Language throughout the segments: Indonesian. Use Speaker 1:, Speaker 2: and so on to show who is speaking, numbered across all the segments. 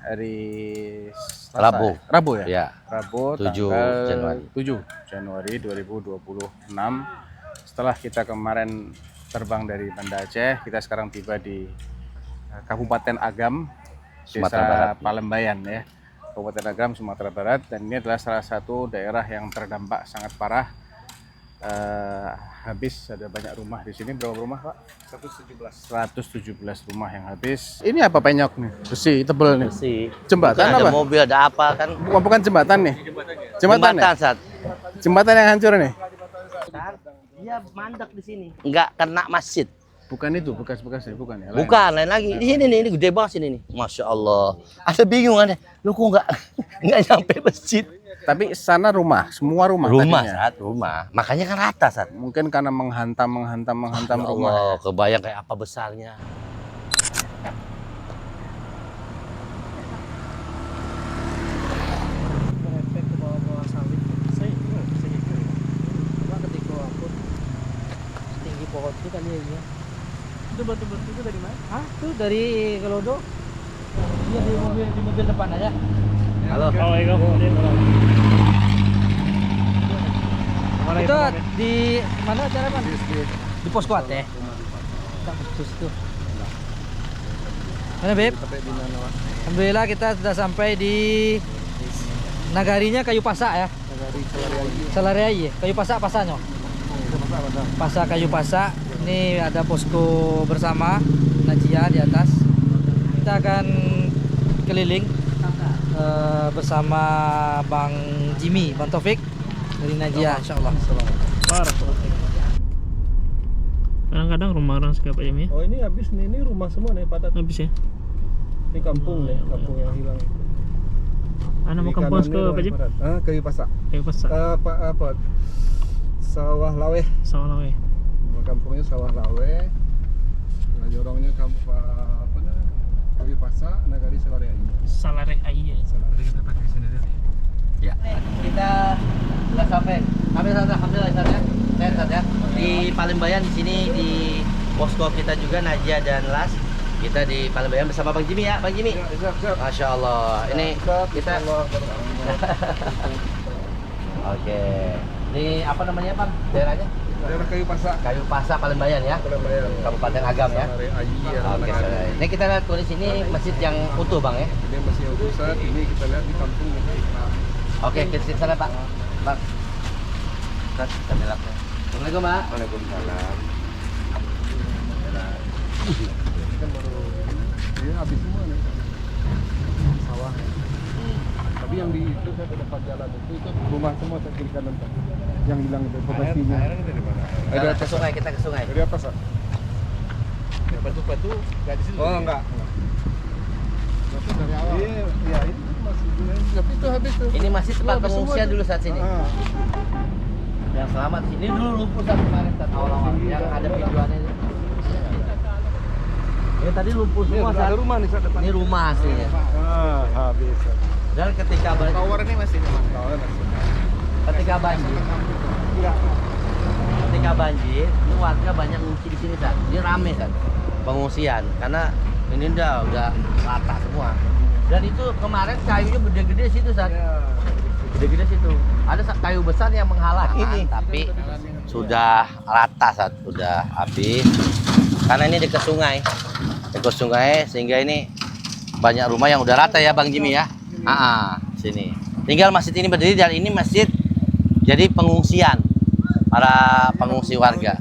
Speaker 1: hari
Speaker 2: Rabu.
Speaker 1: Rabu ya?
Speaker 2: Ya.
Speaker 1: Rabu
Speaker 2: 7
Speaker 1: tanggal
Speaker 2: Januari.
Speaker 1: 7 Januari 2026. Setelah kita kemarin terbang dari Banda Aceh, kita sekarang tiba di Kabupaten Agam,
Speaker 2: Sumatera
Speaker 1: Desa
Speaker 2: Barat.
Speaker 1: Palembayan ya. Kabupaten Agam, Sumatera Barat, dan ini adalah salah satu daerah yang terdampak sangat parah. Habis ada banyak rumah di sini. Berapa rumah, Pak? 117 rumah yang habis. Ini apa penyok nih? Besi tebel nih.
Speaker 2: Besi.
Speaker 1: Jembatan
Speaker 2: Ada
Speaker 1: apa?
Speaker 2: mobil, ada apa kan?
Speaker 1: Bukan jembatan nih. Jembatan ya?
Speaker 2: Saat.
Speaker 1: Jembatan yang hancur nih.
Speaker 2: Dia mandek di sini. Enggak kena masjid.
Speaker 1: Bukan itu, bekas-bekasnya, bukan ya?
Speaker 2: Bukan, lain lagi. Di sini nih, ini gede banget sini nih. Masya Allah. Ada bingung kan? Lu kok enggak nyampe masjid?
Speaker 1: Tapi sana rumah, semua rumah.
Speaker 2: Rumah,
Speaker 1: tadinya.
Speaker 2: rumah. Makanya kan rata, Sat.
Speaker 1: Mungkin karena menghantam
Speaker 2: Ya
Speaker 1: rumah.
Speaker 2: Allah,
Speaker 1: Ya.
Speaker 2: kebayang kayak apa besarnya.
Speaker 3: Tinggi pohon itu kali ya. Itu batu-batu itu dari mana? Hah? Itu dari Kelodo. Iya di mobil depan aja.
Speaker 2: Halo.
Speaker 3: Itu di mana acara Pan? Di pos kuat ya. Kita pos itu. Mana Beb? Alhamdulillah kita sudah sampai di nagarinya Kayu Pasak ya. Salariai. Kayu Pasak pasanya. Pasak Kayu Pasak. Ini ada posko bersama Najia di atas. Kita akan keliling bersama Bang Jimmy, Bang Taufik dari Najia, insyaallah.
Speaker 4: Kadang-kadang rumah orang segala macam ya.
Speaker 5: Oh ini habis nih, ini rumah semua nih padat.
Speaker 4: Habis ya.
Speaker 5: Ini kampung nih, kampung yang hilang.
Speaker 4: Nama kampung ke apa aja?
Speaker 5: Kayu Pasak.
Speaker 4: Kayak pasar.
Speaker 5: Apa? Sawah Laweh.
Speaker 4: Sawah ya.
Speaker 5: Nama kampungnya Sawah Laweh. Nah, jorongnya kampung apa namanya? Kayu Pasak, Nagari Salare Ayi.
Speaker 4: Salare Ayi ya.
Speaker 5: Kita pakai sini deh.
Speaker 2: Ya. Kita sudah sampai. Alhamdulillah ya. Saya ya. Di Palembayan di sini di posko kita juga Najia dan Las. Kita di Palembayan bersama Bang Jimmy ya, Bang Jimmy.
Speaker 5: Siap.
Speaker 2: Masya Allah. Ini kita. Oke. Ini apa namanya Bang? Daerahnya?
Speaker 5: Daerah Kayu Pasak.
Speaker 2: Kayu Pasak Palembayan ya.
Speaker 5: Palembayan.
Speaker 2: Kabupaten Agam ya.
Speaker 5: Salare Ayi.
Speaker 2: Oke. Ini kita lihat kondisi ini masjid yang utuh Bang ya.
Speaker 5: Ini masih yang pusat. Ini kita lihat di kampung yang hilang.
Speaker 2: Oke, kita sana Pak. Bang. Kita lihat. Assalamualaikum Pak.
Speaker 5: Waalaikumsalam. Ini kan baru dia habis semua nih. Sawah. Tapi yang di itu saya ke depan jalan itu rumah semua saya kiri kanan Pak. Yang hilang itu pembasminya. Airnya dari mana?
Speaker 2: Kita ke sungai, kita ke sungai.
Speaker 5: Dari apa, Pak?
Speaker 6: Ya, batu-batu nggak di situ.
Speaker 5: Oh, enggak. Batu dari awal. Iya, ini masih tapi itu habis tuh.
Speaker 2: Ini masih tempat
Speaker 5: Habis semua
Speaker 2: pengungsian
Speaker 5: tuh.
Speaker 2: dulu saat sini. Yang selamat sini dulu lumpur saat kemarin saat awal-awal yang ada videoannya ini. Ini tadi lumpur semua saat.
Speaker 5: Ada rumah nih saat depan.
Speaker 2: Ini rumah aslinya.
Speaker 5: Habis.
Speaker 2: Dan ketika
Speaker 6: Tower ini masih di mana?
Speaker 5: Tahu masih.
Speaker 2: ketika banjir,
Speaker 5: Enggak.
Speaker 2: ketika banjir, ini warga banyak ngungsi di sini saat. Ini rame kan pengungsian karena ini udah rata semua. Dan itu kemarin kayunya gede-gede situ saat. Gede-gede situ. Ada kayu besar yang menghalang ini, tapi sudah rata saat sudah habis. Karena ini dekat sungai sehingga ini banyak rumah yang udah rata ya Bang Jimmy ya. Sini. Tinggal masjid ini berdiri dan ini masjid jadi pengungsian para pengungsi warga.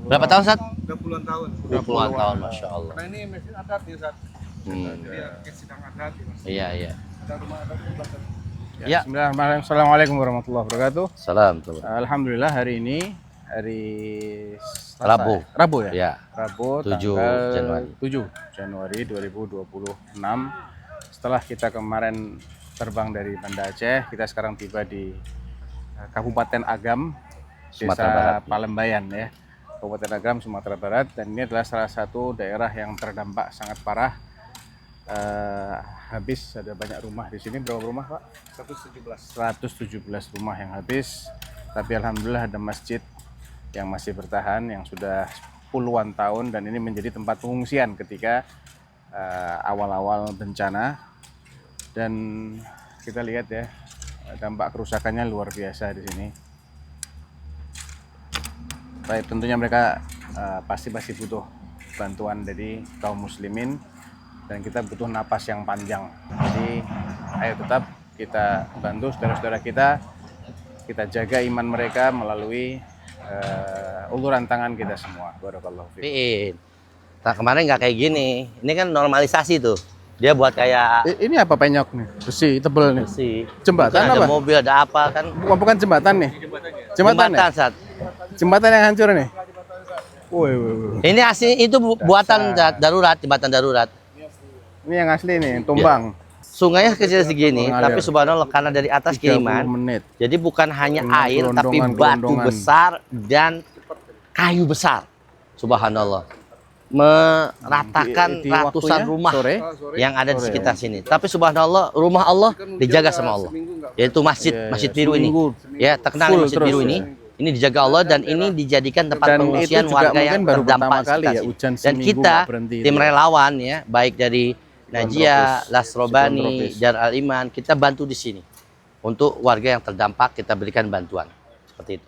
Speaker 2: Berapa tahun Sat?
Speaker 5: 20-an tahun.
Speaker 2: 20-an tahun, Masya Allah.
Speaker 5: Karena ini masjid adat ya saat. Dia sidang adat.
Speaker 2: Iya.
Speaker 5: Ada rumah adat di belakang.
Speaker 2: Ya.
Speaker 1: Bismillahirrahmanirrahim. Assalamualaikum warahmatullahi wabarakatuh.
Speaker 2: Salam.
Speaker 1: Alhamdulillah hari ini hari Selasa,
Speaker 2: Rabu.
Speaker 1: ya? Rabu ya?
Speaker 2: Ya.
Speaker 1: Rabu
Speaker 2: 7
Speaker 1: tanggal
Speaker 2: Januari.
Speaker 1: 7 Januari 2026. Setelah kita kemarin terbang dari Banda Aceh, kita sekarang tiba di Kabupaten Agam,
Speaker 2: Sumatera
Speaker 1: Desa
Speaker 2: Barat.
Speaker 1: Palembayan ya. Kabupaten Agam, Sumatera Barat, dan ini adalah salah satu daerah yang terdampak sangat parah. Habis ada banyak rumah di sini. Berapa rumah, Pak? 117 rumah yang habis. Tapi alhamdulillah ada masjid yang masih bertahan, yang sudah puluhan tahun, dan ini menjadi tempat pengungsian ketika awal-awal bencana, dan kita lihat ya dampak kerusakannya luar biasa di sini. Baik, tentunya mereka pasti butuh bantuan dari kaum muslimin, dan kita butuh napas yang panjang. Jadi ayo tetap kita bantu saudara-saudara kita jaga iman mereka melalui uluran tangan kita semua. Barakallahu fiik.
Speaker 2: Nah, kemarin nggak kayak gini. Ini kan normalisasi tuh. Dia buat kayak
Speaker 1: Ini apa penyok nih? Besi tebel nih.
Speaker 2: besi.
Speaker 1: Jembatan
Speaker 2: Ada
Speaker 1: apa?
Speaker 2: mobil, ada apa kan?
Speaker 1: Bukan jembatan nih. Jembatan ya?
Speaker 2: Saat.
Speaker 1: Jembatan yang hancur nih. Woi.
Speaker 2: Ini asli itu buatan darurat, jembatan darurat.
Speaker 1: Ini yang asli nih, tumbang.
Speaker 2: Sungainya kecil segini,
Speaker 1: Mengalir.
Speaker 2: tapi subhanallah karena dari atas
Speaker 1: 30
Speaker 2: kiriman.
Speaker 1: menit.
Speaker 2: Jadi bukan hanya
Speaker 1: Dengan
Speaker 2: air, tapi batu
Speaker 1: gelondongan.
Speaker 2: besar dan kayu besar. Subhanallah. Meratakan
Speaker 1: Di
Speaker 2: ratusan
Speaker 1: waktunya
Speaker 2: rumah
Speaker 1: sore.
Speaker 2: yang ada di
Speaker 1: Sore.
Speaker 2: sekitar sini. Tapi subhanallah, rumah Allah dijaga sama Allah. Yaitu masjid,
Speaker 1: Iya,
Speaker 2: masjid
Speaker 1: iya.
Speaker 2: biru ini.
Speaker 1: Seminggu.
Speaker 2: Ya, terkenal
Speaker 1: Full
Speaker 2: masjid
Speaker 1: terus,
Speaker 2: biru
Speaker 1: ya.
Speaker 2: ini. Ini dijaga Allah dan ini dijadikan tempat
Speaker 1: Dan itu
Speaker 2: pengungsian
Speaker 1: juga
Speaker 2: warga yang
Speaker 1: mungkin baru
Speaker 2: terdampak
Speaker 1: pertama kali
Speaker 2: sekitar
Speaker 1: ya,
Speaker 2: sini.
Speaker 1: hujan
Speaker 2: Dan
Speaker 1: seminggu
Speaker 2: kita
Speaker 1: nggak berhenti
Speaker 2: tim
Speaker 1: itu ya.
Speaker 2: relawan ya, baik dari Najia,
Speaker 1: tropis.
Speaker 2: Lasrobani,
Speaker 1: Siklon tropis.
Speaker 2: Dar Al Iman, kita bantu di sini untuk warga yang terdampak. Kita berikan bantuan seperti itu.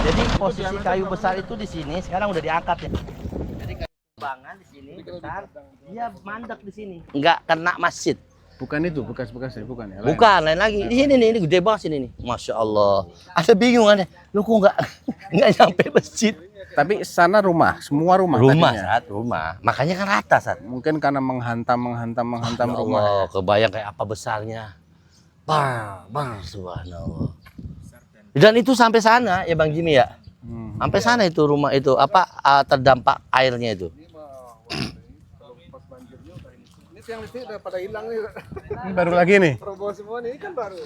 Speaker 2: Jadi posisi kayu besar itu di sini sekarang udah diangkat ya. Jadi kayu tumbangan di sini besar, dia mandek di sini. Enggak kena masjid.
Speaker 1: Bukan itu, bekas-bekasnya, bukan ya? Lain.
Speaker 2: Bukan, lain lagi. Di sini nih, ini gede banget sini nih. Masya Allah. Ada bingung kan? Lu kok nggak nyampe masjid?
Speaker 1: Tapi sana rumah, semua rumah.
Speaker 2: Rumah
Speaker 1: tadinya.
Speaker 2: saat rumah. Makanya kan rata saat.
Speaker 1: Mungkin karena menghantam
Speaker 2: Ya
Speaker 1: rumah.
Speaker 2: Allah, kebayang kayak apa besarnya. Bar, subhanallah. Dan itu sampai sana ya Bang Jimmy ya. Sampai sana itu rumah itu apa terdampak airnya itu.
Speaker 5: Pas banjirnya udah ini tiang listrik udah pada hilang nih.
Speaker 1: Ini baru lagi nih.
Speaker 5: Roboh semua nih, ini kan baru.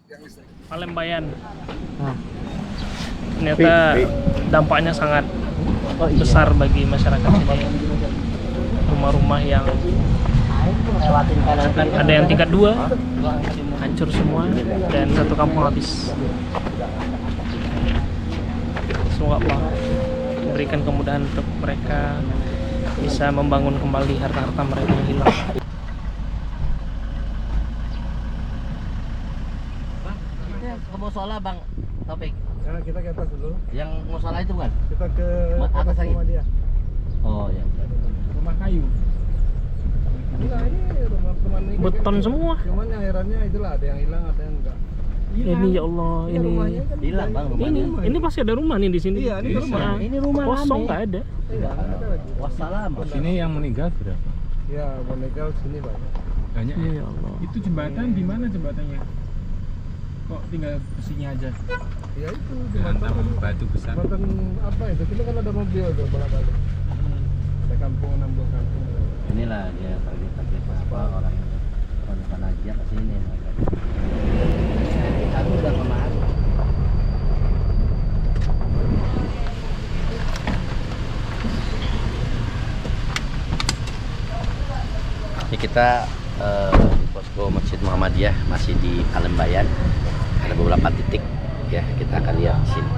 Speaker 5: Tiang listrik.
Speaker 4: Palembayan. Ternyata dampaknya sangat besar bagi masyarakat sini. Rumah-rumah yang ada yang tingkat 2 hancur semua dan satu kampung habis. Semoga Allah memberikan kemudahan untuk mereka bisa membangun kembali harta-harta mereka yang hilang.
Speaker 2: Ke musola Bang Taufik.
Speaker 5: Karena kita ke atas dulu.
Speaker 2: Yang musola itu bukan?
Speaker 5: Kita ke
Speaker 2: Atas
Speaker 5: atas
Speaker 2: lagi?
Speaker 5: rumah dia.
Speaker 2: Oh ya.
Speaker 5: Rumah kayu. Enggak, ini rumah ini.
Speaker 4: Beton semua.
Speaker 5: Cuman yang herannya itulah ada yang hilang, ada yang enggak.
Speaker 4: Ini ya Allah, ini
Speaker 2: Hilang Bang rumahnya.
Speaker 4: ini pasti ada rumah nih di sini.
Speaker 5: Iya, ini rumah.
Speaker 4: Nah,
Speaker 2: Ini rumah
Speaker 4: kosong
Speaker 2: rame.
Speaker 4: nggak ada.
Speaker 5: Iya, ada lagi.
Speaker 2: Wassalam.
Speaker 6: Ini yang meninggal berapa?
Speaker 5: Ya, meninggal sini banyak.
Speaker 6: Banyak ya?
Speaker 4: Ya Allah.
Speaker 6: Itu jembatan di mana jembatannya? Kok tinggal besinya aja?
Speaker 5: Ya itu
Speaker 6: Dihantam batu besar.
Speaker 5: jembatan apa itu? Kita kan ada mobil tuh bolak-balik. Ada kampung, 6 buah kampung.
Speaker 2: Inilah dia target apa orang yang kontak Najia ke sini. Aku udah kemarin. Ini kita di posko Masjid Muhammadiyah masih di Palembayan. Ada beberapa titik ya kita akan lihat di sini.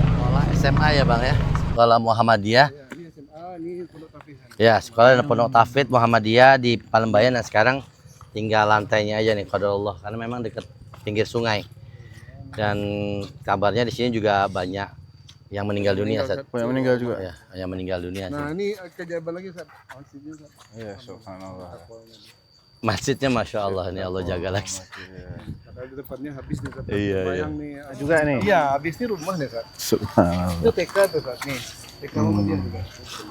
Speaker 2: Sekolah SMA ya Bang ya. Sekolah Muhammadiyah.
Speaker 5: Ya, ini SMA, ini Pondok Tafis.
Speaker 2: Ya, sekolah Pondok Tafid Muhammadiyah di Palembayan dan sekarang tinggal lantainya aja nih qadarullah karena memang dekat pinggir sungai. Dan kabarnya di sini juga banyak yang meninggal dunia, Ustaz.
Speaker 1: Banyak meninggal juga.
Speaker 2: Ya, yang meninggal dunia.
Speaker 5: Nah, ini kejadian lagi Ustaz. Masjidnya Ustaz.
Speaker 1: Iya, subhanallah.
Speaker 2: Masjidnya Masya Allah, ini Allah jaga lagi.
Speaker 5: Karena di depannya habis nih Ustaz.
Speaker 2: Iya,
Speaker 5: Bayang nih.
Speaker 1: Juga nih.
Speaker 5: Iya, habis ini rumah nih Ustaz.
Speaker 1: Subhanallah.
Speaker 5: Itu TK tuh Ustaz. Nih, TK Muhammadiyah juga.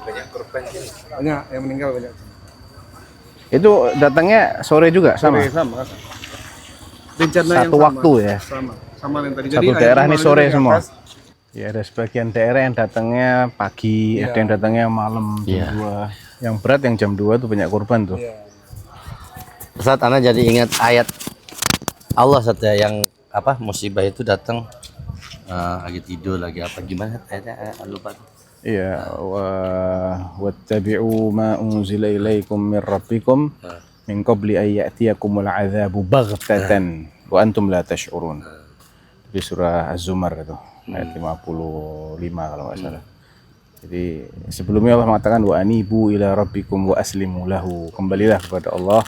Speaker 5: Banyak korban sini. Banyak yang meninggal banyak.
Speaker 1: Itu datangnya sore juga sama.
Speaker 5: Sama. Rencana
Speaker 1: Satu waktu ya.
Speaker 5: Sama yang tadi.
Speaker 1: Satu daerah nih
Speaker 5: air
Speaker 1: sore
Speaker 5: dari
Speaker 1: semua.
Speaker 5: atas.
Speaker 1: Ya, ada sebagian daerah yang datangnya pagi,
Speaker 5: Iya.
Speaker 1: ada yang datangnya malam jam
Speaker 2: Iya.
Speaker 1: 2. Yang berat yang jam 2 tuh banyak korban tuh.
Speaker 5: Iya.
Speaker 2: Ustaz, Ana jadi ingat ayat Allah Ustaz ya, yang apa musibah itu datang lagi tidur lagi apa gimana ayatnya lupa.
Speaker 1: Iya, wattabi'u ma unzila ilaikum min rabbikum min qabli an ya'tiyakumul 'adzabu baghtatan wa antum la tash'urun. Di surah Az-Zumar itu ayat 55 kalau nggak salah. Jadi sebelumnya Allah mengatakan wa anibu ila rabbikum wa aslimu lahu. Kembalilah kepada Allah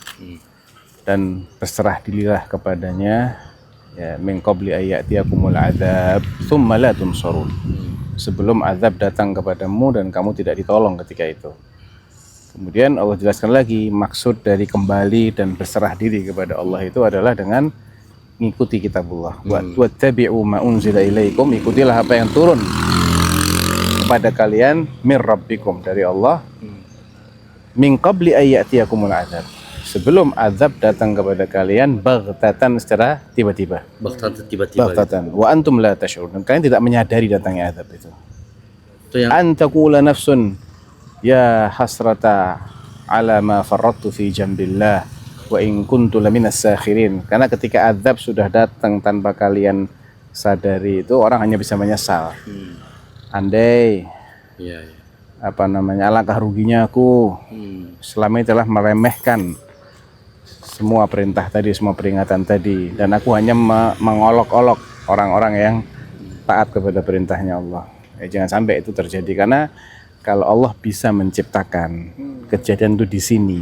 Speaker 1: dan berserah dirilah kepadanya, ya, min qabli an ya'tiyakumul 'adzab tsumma la tunsarun. Sebelum azab datang kepadamu dan kamu tidak ditolong ketika itu. Kemudian Allah jelaskan lagi maksud dari kembali dan berserah diri kepada Allah itu adalah dengan mengikuti kitabullah. Wattabi'u ma unzila ilaikum, ikutilah apa yang turun kepada kalian min rabbikum, dari Allah, min qabli ayyatiyakumul azab, sebelum azab datang kepada kalian baghtatan, secara tiba-tiba. Baghtatan wa antum la tash'urun, kalian tidak menyadari datangnya azab itu.
Speaker 2: Itu yang
Speaker 1: An taqula nafsun ya hasrata ala ma farrattu fi jambillah wa in kuntu laminas sakhirin. Karena ketika azab sudah datang tanpa kalian sadari itu, orang hanya bisa menyesal. Andai
Speaker 2: iya.
Speaker 1: alangkah ruginya aku selama ini telah meremehkan semua perintah tadi, semua peringatan tadi, dan aku hanya mengolok-olok orang-orang yang taat kepada perintahnya Allah. Jangan sampai itu terjadi, karena kalau Allah bisa menciptakan kejadian itu di sini,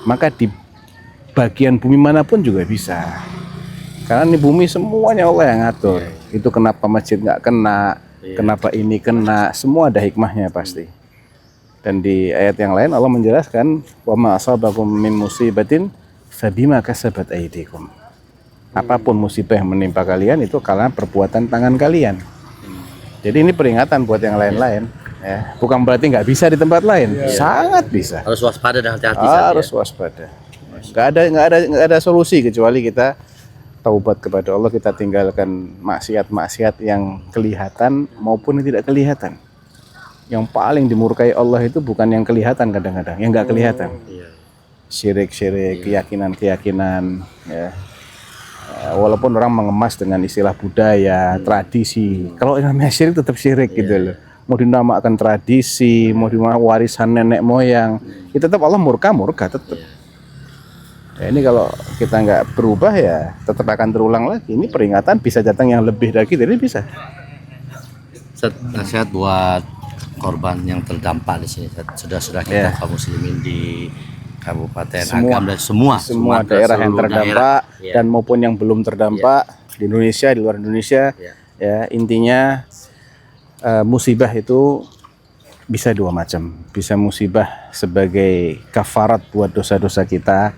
Speaker 1: maka di bagian bumi manapun juga bisa. Karena ini bumi semuanya Allah yang ngatur. Itu kenapa masjid nggak kena, kenapa ini kena, semua ada hikmahnya pasti. Dan di ayat yang lain Allah menjelaskan, wa ma asabakum min musibatin fabima kasabat aydikum. Apapun musibah yang menimpa kalian itu karena perbuatan tangan kalian. Jadi ini peringatan buat yang lain-lain. Ya, bukan berarti nggak bisa di tempat lain, sangat bisa.
Speaker 2: Harus waspada dan hati-hati.
Speaker 1: Harus waspada. Nggak ada solusi kecuali kita taubat kepada Allah, kita tinggalkan maksiat-maksiat yang kelihatan maupun yang tidak kelihatan. Yang paling dimurkai Allah itu bukan yang kelihatan, kadang-kadang yang nggak kelihatan. Syirik-syirik, keyakinan-keyakinan, ya. Walaupun orang mengemas dengan istilah budaya, tradisi, kalau yang namanya syirik tetap syirik gitu loh. Mau dinamakan tradisi, mau dinamakan warisan nenek moyang, itu tetap Allah murka tetap. Ya, ini kalau kita nggak berubah ya tetap akan terulang lagi. Ini peringatan bisa datang yang lebih dari kita, ini bisa.
Speaker 2: Nasihat buat korban yang terdampak di sini, saudara-saudara kita kaum muslimin di Kabupaten Agam dan semua
Speaker 1: daerah yang terdampak
Speaker 2: daerah.
Speaker 1: Dan maupun yang belum terdampak di Indonesia, di luar Indonesia. Ya, intinya musibah itu bisa dua macam. Bisa musibah sebagai kafarat buat dosa-dosa kita,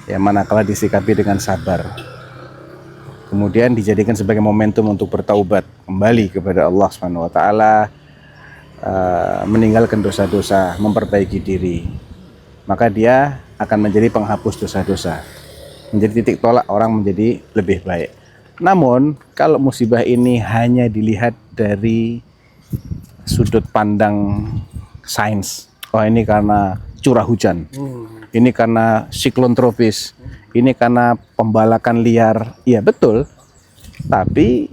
Speaker 1: ya, manakala disikapi dengan sabar. Kemudian dijadikan sebagai momentum untuk bertaubat kembali kepada Allah Subhanahu wa taala, meninggalkan dosa-dosa, memperbaiki diri. Maka dia akan menjadi penghapus dosa-dosa, menjadi titik tolak orang menjadi lebih baik. Namun kalau musibah ini hanya dilihat dari sudut pandang sains, oh ini karena curah hujan, ini karena siklon tropis, ini karena pembalakan liar, iya betul. Tapi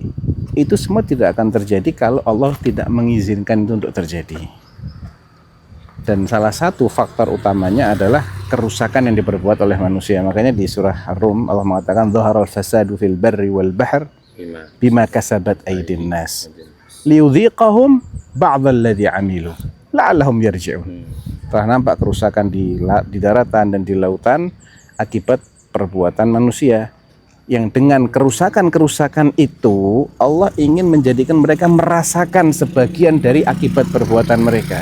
Speaker 1: itu semua tidak akan terjadi kalau Allah tidak mengizinkan itu untuk terjadi. Dan salah satu faktor utamanya adalah kerusakan yang diperbuat oleh manusia. Makanya di surah Ar-Rum Allah mengatakan dhaharal fasadu fil barri wal bahr bima kasabat aydin nas liyudhiqahum ba'dalladzi amilu la'allahum yarji'un. Telah nampak kerusakan di daratan dan di lautan akibat perbuatan manusia. Yang dengan kerusakan-kerusakan itu Allah ingin menjadikan mereka merasakan sebagian dari akibat perbuatan mereka.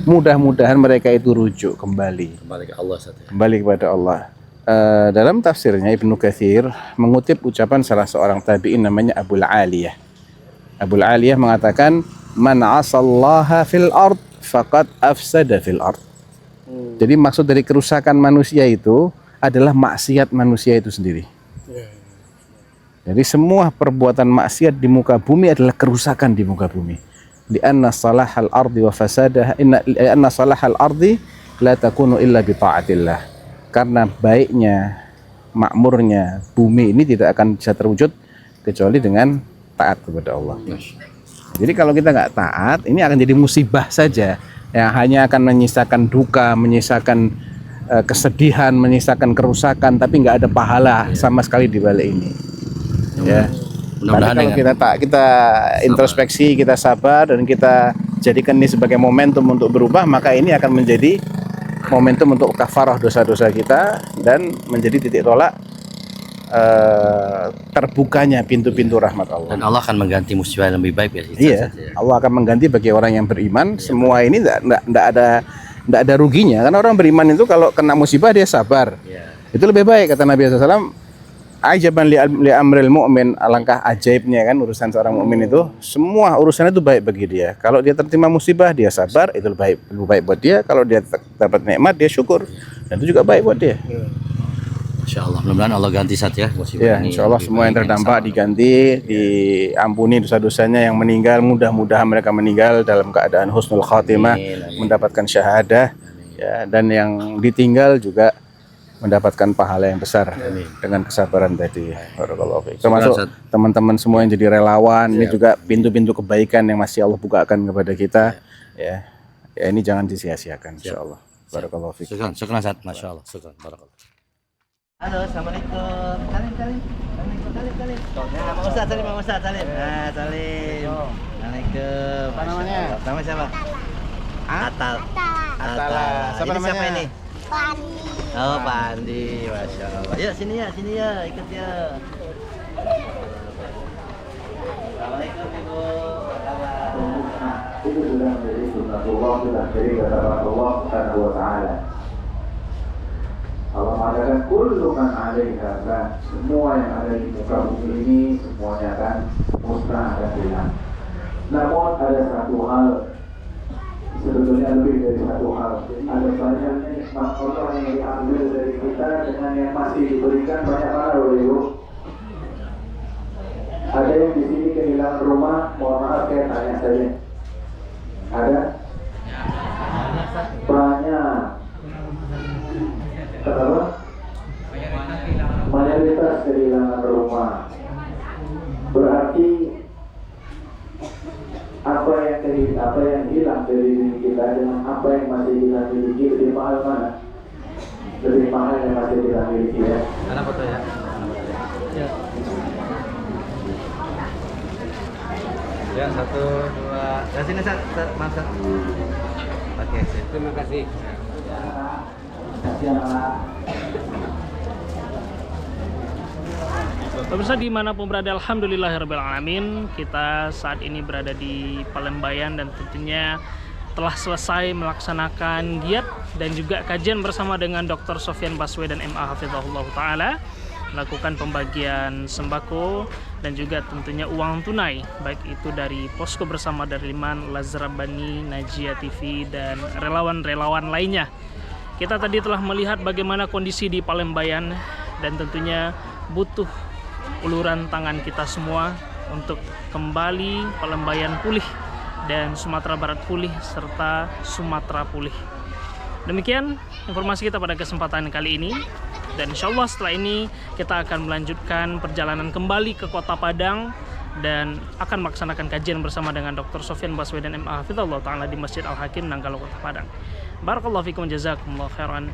Speaker 1: Mudah-mudahan mereka itu rujuk kembali
Speaker 2: Kembali ke Allah saja.
Speaker 1: Kembali kepada Allah. Dalam tafsirnya Ibnu Katsir mengutip ucapan salah seorang tabi'in namanya Abul Aliyah. Abul Aliyah mengatakan, "Man 'asallaha fil ard faqad afsada fil ard." Jadi maksud dari kerusakan manusia itu adalah maksiat manusia itu sendiri. Jadi semua perbuatan maksiat di muka bumi adalah kerusakan di muka bumi. Di anna salahal ardi wa fasadaha anna salahal ardi la takunu illa bi taatillah. Karena baiknya, makmurnya bumi ini tidak akan bisa terwujud kecuali dengan taat kepada Allah. Jadi kalau kita nggak taat, ini akan jadi musibah saja. Ya, hanya akan menyisakan duka, menyisakan kesedihan, menyisakan kerusakan, tapi nggak ada pahala sama sekali di balik ini. Ya.
Speaker 2: Mudah-mudahan
Speaker 1: Tapi kalau kita introspeksi, kita sabar, dan kita jadikan ini sebagai momentum untuk berubah, maka ini akan menjadi momentum untuk kafarah dosa-dosa kita dan menjadi titik tolak terbukanya pintu-pintu rahmat Allah.
Speaker 2: Dan Allah akan mengganti musibah yang lebih baik ya.
Speaker 1: Iya, Allah akan mengganti bagi orang yang beriman. Semua ini tidak ada ruginya, karena orang beriman itu kalau kena musibah dia sabar.
Speaker 2: Iya.
Speaker 1: Itu lebih baik, kata Nabi SAW. Ajaban li amril mu'min, alangkah ajaibnya kan urusan seorang mukmin itu, semua urusannya itu baik bagi dia. Kalau dia tertimpa musibah, dia sabar, itu lebih baik buat dia. Kalau dia dapat nikmat, dia syukur, dan itu juga baik buat dia.
Speaker 2: Insya Allah, mudah-mudahan Allah ganti saat ya musibah
Speaker 1: Ya,
Speaker 2: ini.
Speaker 1: insya Allah semua yang terdampak diganti, diampuni dosa-dosanya. Yang meninggal, mudah-mudahan mereka meninggal dalam keadaan husnul khatimah, mendapatkan syahadah. Ya, dan yang ditinggal juga mendapatkan pahala yang besar dengan kesabaran tadi. Barakallahu fiik. Termasuk teman-teman semua yang jadi relawan, ini juga pintu-pintu kebaikan yang masih Allah bukakan kepada kita. Ya, ini jangan disia-siakan, insyaallah. Barakallahu fiik.
Speaker 2: Syukran Ustaz, masya Allah. Syukran, barakallah. Halo, assalamualaikum. Salim. Nah, Pak Ustaz, salim, Pak Ustaz, salim. Nah, salim. Assalamualaikum.
Speaker 1: Apa namanya?
Speaker 2: Nama siapa? Atal.
Speaker 1: Siapa
Speaker 2: Ini
Speaker 1: namanya?
Speaker 2: siapa ini? Pandi. Oh, Pandi, masya Allah. Yuk sini ya, ikut ya. Assalamualaikum Ibu.
Speaker 1: Itu sudah menjadi sunnatullah, sudah jadi kata Allah Subhanahu wa taala. Allah mengatakan kullu man 'alaiha fan, semua yang ada di muka bumi ini semuanya akan musnah, akan hilang. Namun ada satu hal, sebetulnya lebih dari satu hal. Ada banyak nikmat Allah yang diambil dari kita dengan yang masih diberikan banyak mana oleh Ibu. Ada yang di sini kehilangan rumah, mohon maaf saya tanya saja. Ada? Banyak. Kenapa? Mayoritas kehilangan rumah. Berarti apa yang hilang dari diri kita dengan apa yang masih kita miliki lebih mahal mana? Lebih mahal yang masih kita miliki ya.
Speaker 2: Ada foto ya? Ya, 1, 2. Dari sini Mas. Oke, terima kasih.
Speaker 4: Pemirsa dimanapun berada, alhamdulillahirrahmanirrahim, kita saat ini berada di Palembayan dan tentunya telah selesai melaksanakan giat dan juga kajian bersama dengan Dr. Sofyan Baswedan MA Hafizahullah Ta'ala, melakukan pembagian sembako dan juga tentunya uang tunai, baik itu dari Posko Bersama Darliman, Lazrabani, Najia TV, dan relawan-relawan lainnya. Kita tadi telah melihat bagaimana kondisi di Palembayan dan tentunya butuh uluran tangan kita semua untuk kembali Palembayan pulih dan Sumatera Barat pulih serta Sumatera pulih. Demikian informasi kita pada kesempatan kali ini, dan insya Allah setelah ini kita akan melanjutkan perjalanan kembali ke Kota Padang dan akan melaksanakan kajian bersama dengan Dr. Sofyan Baswedan MA Hafizahullah Ta'ala di Masjid Al-Hakim Nanggalo Kota Padang. Barakallahu fikum, jazakumullah khairan.